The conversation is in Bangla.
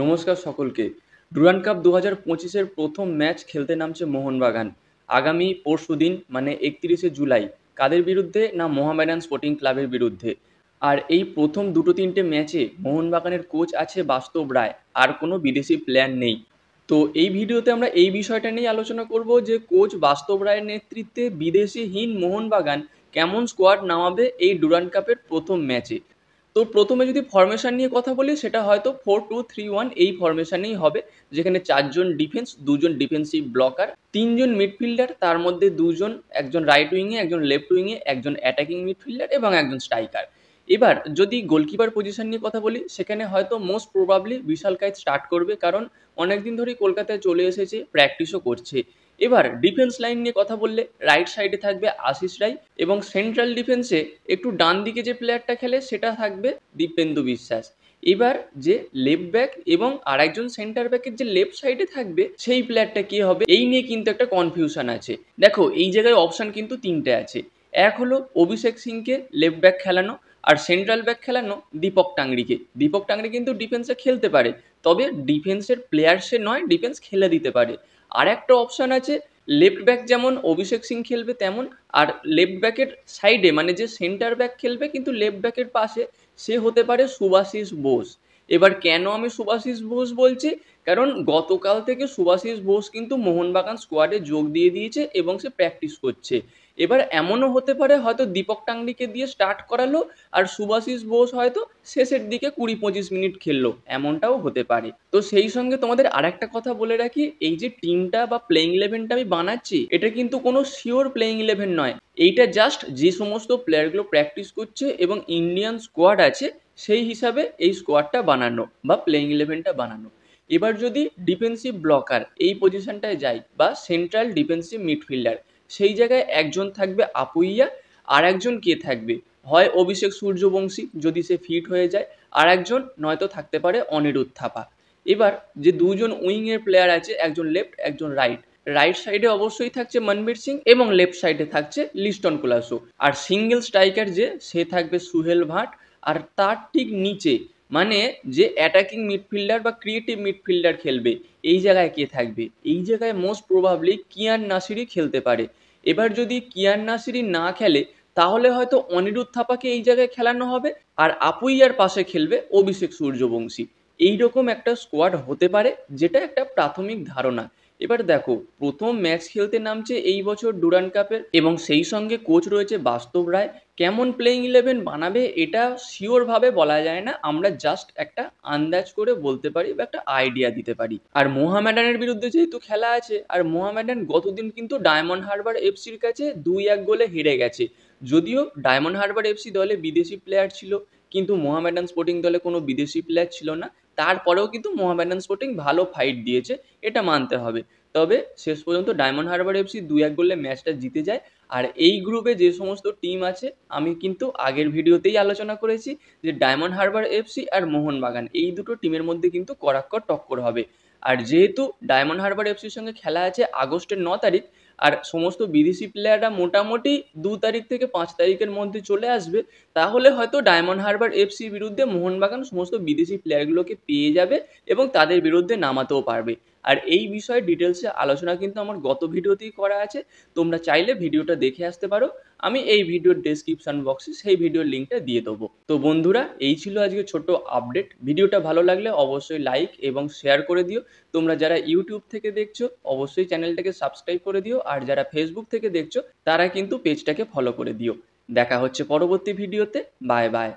নমস্কার সকলকে। ডুরান্ড কাপ 2025-এর প্রথম ম্যাচ খেলতে নামছে মোহনবাগান। আগামী পরশুদিন মানে 31শে জুলাই। কাদের বিরুদ্ধে? না, মোহামেডান স্পোর্টিং ক্লাবের বিরুদ্ধে। আর এই প্রথম দুটো তিনটে ম্যাচে মোহনবাগানের কোচ আছে বাস্তব রায়, আর কোনো বিদেশি প্লেয়ার নেই। তো এই ভিডিওতে আমরা এই বিষয়টা নিয়ে আলোচনা করব যে কোচ বাস্তব রায়ের নেতৃত্বে বিদেশিহীন মোহনবাগান কেমন স্কোয়াড নামাবে এই ডুরান্ড কাপের প্রথম ম্যাচে। তো প্রথমে যদি ফরমেশন নিয়ে কথা বলি, সেটা হয়তো 4-2-3-1 এই ফরমেশনেই হবে, যেখানে 4জন ডিফেন্স, 2জন ডিফেন্সিভ ব্লকার, 3জন মিডফিল্ডার, তার মধ্যে 2জন, একজন রাইট উইংয়ে, একজন লেফট উইংয়ে, একজন অ্যাটাকিং মিডফিল্ডার এবং একজন স্ট্রাইকার। এবার যদি গোলকিপার পজিশন নিয়ে কথা বলি, সেখানে হয়তো মোস্ট প্রবাবলি বিশাল কাইত স্টার্ট করবে, কারণ অনেকদিন ধরেই কলকাতায় চলে এসেছে, প্র্যাকটিসও করছে। এবার ডিফেন্স লাইন নিয়ে কথা বললে রাইট সাইডে থাকবে আশিস রায়, এবং সেন্ট্রাল ডিফেন্সে একটু ডান দিকে যে প্লেয়ারটা খেলে সেটা থাকবে দীপেন্দু বিশ্বাস। এবার যে লেফট ব্যাক এবং আরেকজন সেন্টার ব্যাকের যে লেফট সাইডে থাকবে সেই প্লেয়ারটা কে হবে, এই নিয়ে কিন্তু একটা কনফিউশন আছে। দেখো, এই জায়গায় অপশন কিন্তু তিনটে আছে। এক হলো অভিষেক সিংকে লেফট ব্যাক খেলানো, আর সেন্ট্রাল ব্যাক খেলানো দীপক টাংরিকে। দীপক টাংরি কিন্তু ডিফেন্সে খেলতে পারে, তবে ডিফেন্সের প্লেয়ার সে নয়, ডিফেন্স খেলে দিতে পারে। আর একটা অপশন আছে, লেফট ব্যাক যেমন অভিষেক সিং খেলবে তেমন, আর লেফট ব্যাকের সাইডে মানে যে সেন্টার ব্যাক খেলবে কিন্তু লেফট ব্যাকের পাশে, সে হতে পারে সুভাশিস বোস। এবার কেন আমি সুভাশিস বোস বলছি? কারণ গতকাল থেকে সুভাশিস বোস কিন্তু মোহনবাগান স্কোয়াডে যোগ দিয়ে দিয়েছে এবং সে প্র্যাকটিস করছে। এবার এমনও হতে পারে হয়তো দীপক টাংরিকে দিয়ে স্টার্ট করালো, আর সুভাশিস বোস হয়তো শেষের দিকে 20-25 মিনিট খেললো, এমনটাও হতে পারে। তো সেই সঙ্গে তোমাদের আরেকটা কথা বলে রাখি, এই যে টিমটা বা প্লেইং ইলেভেনটা আমি বানাচ্ছি, এটা কিন্তু কোনো শিওর প্লেইং ইলেভেন নয়। এইটা জাস্ট যে সমস্ত প্লেয়ারগুলো প্র্যাকটিস করছে এবং ইন্ডিয়ান স্কোয়াড আছে সেই হিসাবে এই স্কোয়াডটা বানানো বা প্লেইং ইলেভেনটা বানানো। এবার যদি ডিফেন্সিভ ব্লকার এই পজিশনটায় যাই বা সেন্ট্রাল ডিফেন্সিভ মিডফিল্ডার, সেই জায়গায় একজন থাকবে আপুইয়া, আর একজন কে থাকবে, হয় অভিষেক সূর্যবংশী যদি সে ফিট হয়ে যায়, আর একজন নয়তো থাকতে পারে অনিরুদ্ধ থাপা। এবার যে দুজন উইংয়ের প্লেয়ার আছে, একজন লেফট একজন রাইট, রাইট সাইডে অবশ্যই থাকছে মনবীর সিং এবং লেফট সাইডে থাকছে লিস্টন কোলাসো। আর সিঙ্গেল স্ট্রাইকার যে, সে থাকবে সুহেল ভাট। আর তার ঠিক নিচে মানে যে অ্যাটাকিং মিডফিল্ডার বা ক্রিয়েটিভ মিডফিল্ডার খেলবে, এই জায়গায় কে থাকবে? এই জায়গায় মোস্ট প্রবাবলি কিয়ান নাসিরি খেলতে পারে। এবার যদি কিয়ান নাসিরি না খেলে, তাহলে হয়তো অনিরুদ্ধ থাপাকে এই জায়গায় খেলানো হবে, আর আপুইয়ার পাশে খেলবে অভিষেক সূর্যবংশী। এইরকম একটা স্কোয়াড হতে পারে, যেটা একটা প্রাথমিক ধারণা। এবার দেখো, প্রথম ম্যাচ খেলতে নামছে এই বছর ডুরান্ড কাপের, এবং সেই সঙ্গে কোচ রয়েছে বাস্তব রায়। কেমন প্লেইং ইলেভেন বানাবে এটা শিওরভাবে বলা যায় না, আমরা জাস্ট একটা আন্দাজ করে বলতে পারি বা একটা আইডিয়া দিতে পারি। আর মোহামেডানের বিরুদ্ধে যেহেতু খেলা আছে, আর মোহামেডান গতদিন কিন্তু ডায়মন্ড হারবার এফসির কাছে 2-1 গোলে হেরে গেছে। যদিও ডায়মন্ড হারবার এফসি দলে বিদেশি প্লেয়ার ছিল, কিন্তু মোহামেডান স্পোর্টিং দলে কোনো বিদেশি প্লেয়ার ছিল না। তারপরেও কিন্তু মোহামেডান স্পোর্টিং ভালো ফাইট দিয়েছে, এটা মানতে হবে। তবে শেষ পর্যন্ত ডায়মন্ড হারবার এফসি 2-1 গোলে ম্যাচটা জিতে যায়। আর এই গ্রুপে যে সমস্ত টিম আছে, আমি কিন্তু আগের ভিডিওতেই আলোচনা করেছি যে ডায়মন্ড হারবার এফসি আর মোহনবাগান এই দুটো টিমের মধ্যে কিন্তু কড়াক্কড় টক্কর হবে। আর যেহেতু ডায়মন্ড হারবার এফসির সঙ্গে খেলা আছে আগস্টের 9 তারিখ, আর সমস্ত বিদেশি প্লেয়াররা মোটামুটি 2 তারিখ থেকে 5 তারিখের মধ্যে চলে আসবে, তাহলে হয়তো ডায়মন্ড হারবার এফসির বিরুদ্ধে মোহনবাগান সমস্ত বিদেশি প্লেয়ারগুলোকে পেয়ে যাবে এবং তাদের বিরুদ্ধে নামাতেও পারবে। আর এই বিষয়ে ডিটেলসে আলোচনা কিন্তু আমার গত ভিডিওতেই করা আছে, তোমরা চাইলে ভিডিওটা দেখে আসতে পারো। আমি এই ভিডিওর ডেসক্রিপশন বক্সে সেই ভিডিওর লিঙ্কটা দিয়ে দেবো। তো বন্ধুরা, এই ছিল আজকে ছোট আপডেট। ভিডিওটা ভালো লাগলে অবশ্যই লাইক এবং শেয়ার করে দিও। তোমরা যারা ইউটিউব থেকে দেখছো অবশ্যই চ্যানেলটাকে সাবস্ক্রাইব করে দিও, আর যারা ফেসবুক থেকে দেখছো তারা কিন্তু পেজটাকে ফলো করে দিও। দেখা হচ্ছে পরবর্তী ভিডিওতে। Bye bye.